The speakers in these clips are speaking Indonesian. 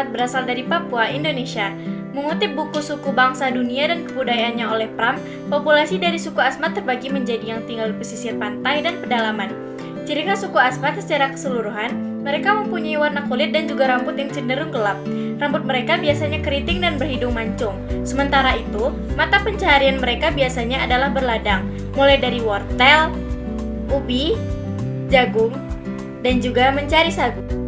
Asmat berasal dari Papua, Indonesia. Mengutip buku Suku Bangsa Dunia dan Kebudayaannya oleh Pram, populasi dari suku Asmat terbagi menjadi yang tinggal di pesisir pantai dan pedalaman. Ciri khas suku Asmat secara keseluruhan, mereka mempunyai warna kulit dan juga rambut yang cenderung gelap. Rambut mereka biasanya keriting dan berhidung mancung. Sementara itu, mata pencaharian mereka biasanya adalah berladang, mulai dari wortel, ubi, jagung, dan juga mencari sagu.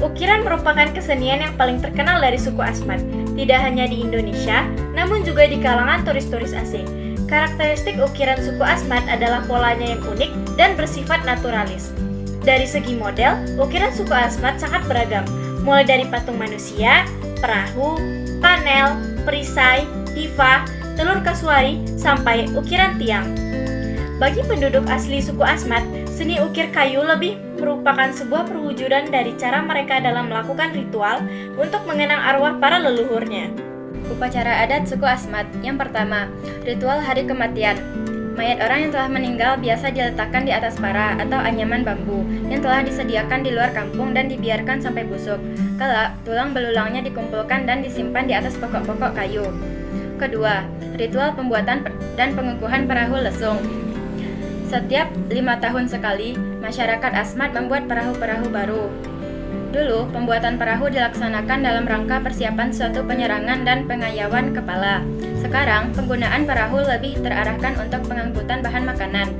Ukiran merupakan kesenian yang paling terkenal dari suku Asmat, tidak hanya di Indonesia, namun juga di kalangan turis-turis asing. Karakteristik ukiran suku Asmat adalah polanya yang unik dan bersifat naturalis. Dari segi model, ukiran suku Asmat sangat beragam, mulai dari patung manusia, perahu, panel, perisai, diva, telur kasuari, sampai ukiran tiang. Bagi penduduk asli suku Asmat, seni ukir kayu lebih merupakan sebuah perwujudan dari cara mereka dalam melakukan ritual untuk mengenang arwah para leluhurnya. Upacara adat suku Asmat. Yang pertama, ritual hari kematian. Mayat orang yang telah meninggal biasa diletakkan di atas para atau anyaman bambu yang telah disediakan di luar kampung dan dibiarkan sampai busuk. Kelak, tulang belulangnya dikumpulkan dan disimpan di atas pokok-pokok kayu. Kedua, ritual pembuatan dan pengukuhan perahu lesung. Setiap 5 tahun sekali, masyarakat Asmat membuat perahu-perahu baru. Dulu, pembuatan perahu dilaksanakan dalam rangka persiapan suatu penyerangan dan pengayauan kepala. Sekarang, penggunaan perahu lebih terarahkan untuk pengangkutan bahan makanan.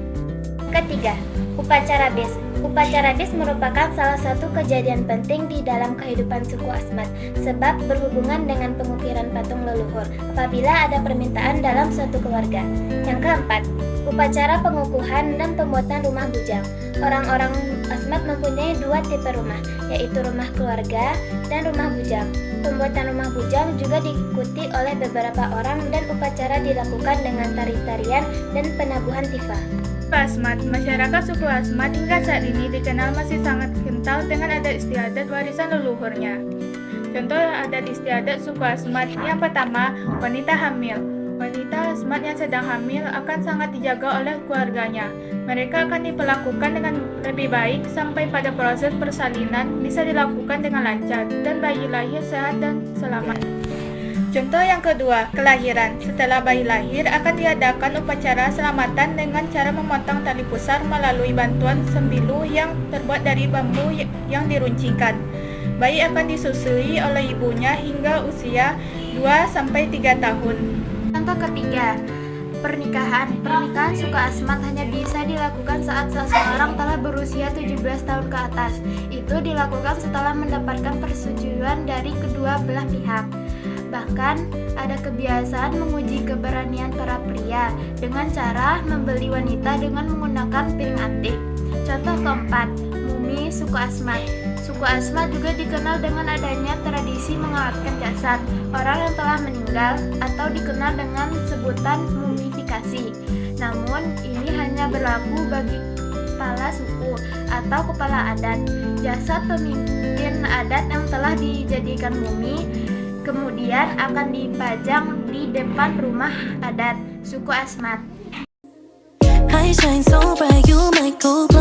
Ketiga, upacara bis. Upacara bis merupakan salah satu kejadian penting di dalam kehidupan suku Asmat, sebab berhubungan dengan pengukiran patung leluhur apabila ada permintaan dalam suatu keluarga. Yang keempat, upacara pengukuhan dan pembuatan rumah bujang. Orang-orang Asmat mempunyai 2 tipe rumah, yaitu rumah keluarga dan rumah bujang. Pembuatan rumah bujang juga diikuti oleh beberapa orang dan upacara dilakukan dengan tari-tarian dan penabuhan tifa. Asmat, masyarakat suku Asmat hingga saat ini dikenal masih sangat kental dengan adat istiadat warisan leluhurnya. Contoh adat istiadat suku Asmat, yang pertama, wanita hamil. Wanita Asmat yang sedang hamil akan sangat dijaga oleh keluarganya. Mereka akan diperlakukan dengan lebih baik sampai pada proses persalinan bisa dilakukan dengan lancar dan bayi lahir sehat dan selamat. Contoh yang kedua, kelahiran. Setelah bayi lahir akan diadakan upacara selamatan dengan cara memotong tali pusar melalui bantuan sembilu yang terbuat dari bambu yang diruncingkan. Bayi akan disusui oleh ibunya hingga usia 2-3 tahun. Contoh ketiga, pernikahan. Pernikahan suku Asmat hanya bisa dilakukan saat seseorang telah berusia 17 tahun ke atas. Itu dilakukan setelah mendapatkan persetujuan dari kedua belah pihak. Bahkan, ada kebiasaan menguji keberanian para pria dengan cara membeli wanita dengan menggunakan piring antik. Contoh keempat, mumi suku Asmat. Suku Asmat juga dikenal dengan adanya tradisi mengawetkan jasad orang yang telah meninggal atau dikenal dengan sebutan mumifikasi. Namun, ini hanya berlaku bagi kepala suku atau kepala adat. Jasad pemimpin adat yang telah dijadikan mumi kemudian akan dipajang di depan rumah adat suku Asmat. I shine so bright, you might go blind.